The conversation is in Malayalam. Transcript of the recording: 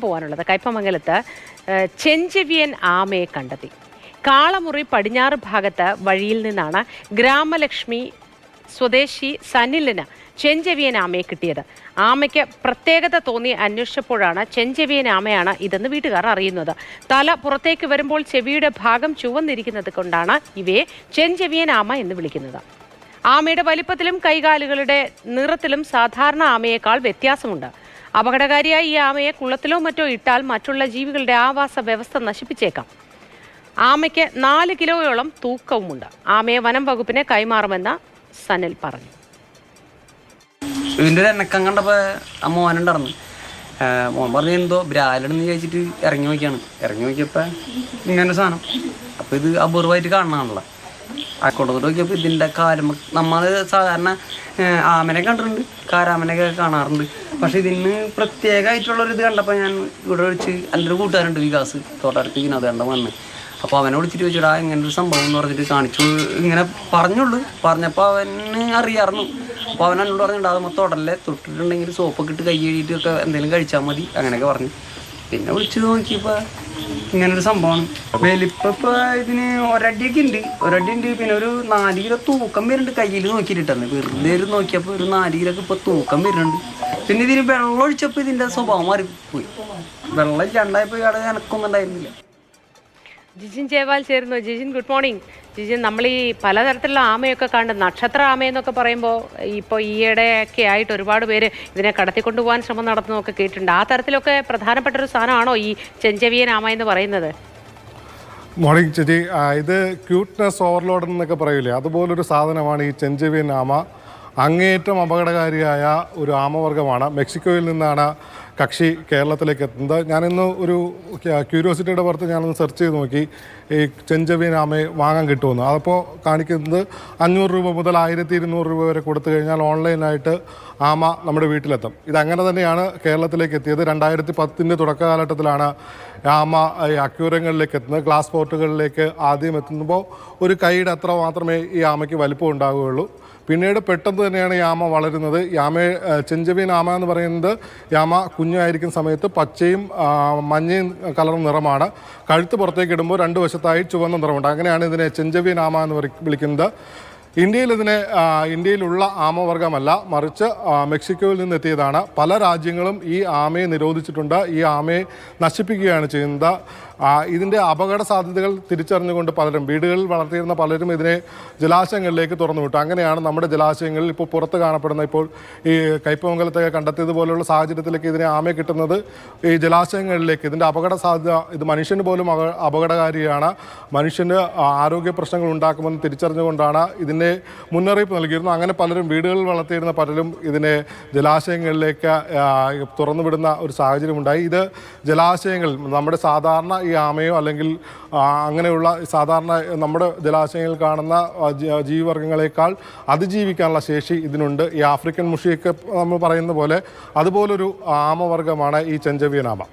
പോകാനുള്ളത് കയ്പമംഗലത്ത് ചെഞ്ചെവിയൻ ആമയെ കണ്ടെത്തി. കാളമുറി പടിഞ്ഞാറ് ഭാഗത്ത് വഴിയിൽ നിന്നാണ് ഗ്രാമലക്ഷ്മി സ്വദേശി സനിലിന് ചെഞ്ചെവിയൻ ആമയെ കിട്ടിയത്. ആമയ്ക്ക് പ്രത്യേകത തോന്നി അന്വേഷിച്ചപ്പോഴാണ് ചെഞ്ചെവിയൻ ആമയാണ് ഇതെന്ന് വീട്ടുകാർ അറിയുന്നത്. തല പുറത്തേക്ക് വരുമ്പോൾ ചെവിയുടെ ഭാഗം ചുവന്നിരിക്കുന്നത് കൊണ്ടാണ് ഇവയെ ചെഞ്ചെവിയൻ ആമ എന്ന് വിളിക്കുന്നത്. ആമയുടെ വലിപ്പത്തിലും കൈകാലുകളുടെ നിറത്തിലും സാധാരണ ആമയേക്കാൾ വ്യത്യാസമുണ്ട്. അപകടകാരിയായി ഈ ആമയെ കുളത്തിലോ മറ്റോ ഇട്ടാൽ മറ്റുള്ള ജീവികളുടെ ആവാസ വ്യവസ്ഥ നശിപ്പിച്ചേക്കാം. ആമയ്ക്ക് 4 കിലോയോളം തൂക്കവുമുണ്ട്. ആമയെ വനം വകുപ്പിനെ കൈമാറുമെന്ന് സനിൽ പറഞ്ഞു. ഇതിൻ്റെ ഒരു എണ്ണക്കം കണ്ടപ്പോൾ ആ മോനുണ്ടായിരുന്നു. മോൻ പറഞ്ഞ എന്തോ ബ്രാലെന്ന് ചോദിച്ചിട്ട് ഇറങ്ങി നോക്കിയപ്പോൾ ഇങ്ങനെ സാധനം. അപ്പോൾ ഇത് അപൂർവമായിട്ട് കാണണമാണല്ലോ. ആ കൊണ്ടുപോയി നോക്കിയപ്പോൾ ഇതിൻ്റെ കാലം നമ്മൾ സാധാരണ ആമനെ കണ്ടിട്ടുണ്ട്, കാരാമനൊക്കെ കാണാറുണ്ട്. പക്ഷേ ഇതിന് പ്രത്യേകമായിട്ടുള്ളൊരിത് കണ്ടപ്പോൾ ഞാൻ ഇവിടെ വിളിച്ച് എൻ്റെ ഒരു കൂട്ടുകാരുണ്ട് വികാസ് തോട്ടടുത്ത് വിനോദം വന്ന്. അപ്പോൾ അവനെ വിളിച്ചിട്ട് ചോദിച്ചിടാ ഇങ്ങനൊരു സംഭവം എന്ന് പറഞ്ഞിട്ട് കാണിച്ചു. ഇങ്ങനെ പറഞ്ഞപ്പോൾ അവന് അറിയാമായിരുന്നു. അപ്പോൾ അവൻ എന്നോട് പറഞ്ഞിട്ടുണ്ട് അത് മൊത്തം ഉടലെ തൊട്ടിട്ടുണ്ടെങ്കിൽ സോപ്പൊക്കെ ഇട്ട് കൈ കഴുകിയിട്ടൊക്കെ എന്തെങ്കിലും കഴിച്ചാൽ മതി അങ്ങനെയൊക്കെ പറഞ്ഞു. പിന്നെ വിളിച്ച് നോക്കിയപ്പോൾ ഇങ്ങനൊരു സംഭവമാണ്. വലിപ്പം ഇപ്പോൾ ഇതിന് ഒരടിയൊക്കെ ഉണ്ട്. പിന്നെ ഒരു 4 കിലോ തൂക്കം വരുന്നുണ്ട്. കയ്യിൽ നോക്കിയിട്ടാണ് വെറുതെ നോക്കിയപ്പോൾ ഒരു 4 കിലോക്ക് ഇപ്പോൾ തൂക്കം വരുന്നുണ്ട്. പിന്നെ ഇതിന് വെള്ളം ഒഴിച്ചപ്പോൾ ഇതിൻ്റെ സ്വഭാവം മാറിപ്പോയി. വെള്ളം ഇല്ലാണ്ടായപ്പോൾ ഇയാളെ എനക്കൊന്നും ഉണ്ടായിരുന്നില്ല. ജിജിൻ ജയവാൽ ചേരുന്നു. Jijin, good morning. ജിജിൻ, നമ്മൾ ഈ പലതരത്തിലുള്ള ആമയൊക്കെ കണ്ട് നക്ഷത്ര ആമയെന്നൊക്കെ പറയുമ്പോൾ ഇപ്പോൾ ഈയിടെയൊക്കെ ആയിട്ട് ഒരുപാട് പേര് ഇതിനെ കടത്തിക്കൊണ്ടുപോകാൻ ശ്രമം നടത്തുന്നതൊക്കെ കേട്ടിട്ടുണ്ട്. ആ തരത്തിലൊക്കെ പ്രധാനപ്പെട്ടൊരു സാധനമാണോ ഈ ചെഞ്ചെവിയൻ ആമ എന്ന് പറയുന്നത്? മോർണിംഗ് ചേച്ചി, ഇത് ക്യൂട്ട്നെസ് ഓവർലോഡ് എന്നൊക്കെ പറയില്ലേ, അതുപോലൊരു സാധനമാണ് ഈ ചെഞ്ചെവിയൻ ആമ. അങ്ങേയറ്റം അപകടകാരിയായ ഒരു ആമവർഗമാണ്. മെക്സിക്കോയിൽ നിന്നാണ് കക്ഷി കേരളത്തിലേക്ക് എത്തുന്നത്. ഞാനിന്ന് ഒരു ക്യൂരിയോസിറ്റിയുടെ പുറത്ത് ഞാനൊന്ന് സെർച്ച് ചെയ്ത് നോക്കി ഈ ചെഞ്ചെവിയൻ ആമയെ വാങ്ങാൻ കിട്ടുമെന്ന്. അതപ്പോൾ കാണിക്കുന്നത് 500 രൂപ മുതൽ 1200 രൂപ വരെ കൊടുത്തു കഴിഞ്ഞാൽ ഓൺലൈനായിട്ട് ആമ നമ്മുടെ വീട്ടിലെത്തും. ഇതങ്ങനെ തന്നെയാണ് കേരളത്തിലേക്ക് എത്തിയത്. 2010 തുടക്കകാലഘട്ടത്തിലാണ് ആമ ഈ അക്വേറിയങ്ങളിലേക്ക് എത്തുന്നത്. ഗ്ലാസ് പോർട്ടുകളിലേക്ക് ആദ്യം എത്തുമ്പോൾ ഒരു കൈയുടെ അത്ര മാത്രമേ ഈ ആമയ്ക്ക് വലിപ്പം ഉണ്ടാവുകയുള്ളൂ. പിന്നീട് പെട്ടെന്ന് തന്നെയാണ് ഈ ആമ വളരുന്നത്. ഈ ആമയെ ചെഞ്ചെവിയൻ ആമ എന്ന് പറയുന്നത് ഈ ആമ കുഞ്ഞായിരിക്കുന്ന സമയത്ത് പച്ചയും മഞ്ഞയും കളർ നിറമാണ്. കഴുത്ത് പുറത്തേക്ക് ഇടുമ്പോൾ 2 വശത്തായി ചുവന്ന നിറമുണ്ട്. അങ്ങനെയാണ് ഇതിനെ ചെഞ്ചെവിയൻ ആമ എന്ന് വിളിക്കുന്നത്. ഇന്ത്യയിലുള്ള ആമവർഗമല്ല, മറിച്ച് മെക്സിക്കോയിൽ നിന്ന് എത്തിയതാണ്. പല രാജ്യങ്ങളും ഈ ആമയെ നിരോധിച്ചിട്ടുണ്ട്. ഈ ആമയെ നശിപ്പിക്കുകയാണ് ചെയ്യുന്നത്. ഇതിൻ്റെ അപകട സാധ്യതകൾ തിരിച്ചറിഞ്ഞുകൊണ്ട് പലരും, വീടുകളിൽ വളർത്തിയിരുന്ന പലരും ഇതിനെ ജലാശയങ്ങളിലേക്ക് തുറന്നു വിട്ടു. അങ്ങനെയാണ് നമ്മുടെ ജലാശയങ്ങളിൽ ഇപ്പോൾ പുറത്ത് കാണപ്പെടുന്ന, ഇപ്പോൾ ഈ കയ്പമംഗലത്തൊക്കെ കണ്ടെത്തിയതുപോലുള്ള സാഹചര്യത്തിലേക്ക് ഇതിനെ ആമയെ കിട്ടുന്നത് ഈ ജലാശയങ്ങളിലേക്ക്. ഇതിൻ്റെ അപകട സാധ്യത, ഇത് മനുഷ്യന് പോലും അപകടകാരിയാണ്, മനുഷ്യന് ആരോഗ്യ പ്രശ്നങ്ങൾ ഉണ്ടാക്കുമെന്ന് തിരിച്ചറിഞ്ഞുകൊണ്ടാണ് ഇതിനെ മുന്നറിയിപ്പ് നൽകിയിരുന്നു. അങ്ങനെ പലരും, വീടുകളിൽ വളർത്തിയിരുന്ന പലരും ഇതിനെ ജലാശയങ്ങളിലേക്ക് തുറന്നുവിടുന്ന ഒരു സാഹചര്യമുണ്ടായി. ഇത് ജലാശയങ്ങൾ, നമ്മുടെ സാധാരണ ഈ ആമയോ അല്ലെങ്കിൽ അങ്ങനെയുള്ള സാധാരണ നമ്മുടെ ജലാശയങ്ങളിൽ കാണുന്ന ജീവിവർഗങ്ങളെക്കാൾ അതിജീവിക്കാനുള്ള ശേഷി ഇതിനുണ്ട്. ഈ ആഫ്രിക്കൻ മുഷിയൊക്കെ നമ്മൾ പറയുന്ന പോലെ അതുപോലൊരു ആമവർഗമാണ് ഈ ചെഞ്ചെവിയൻ ആമ.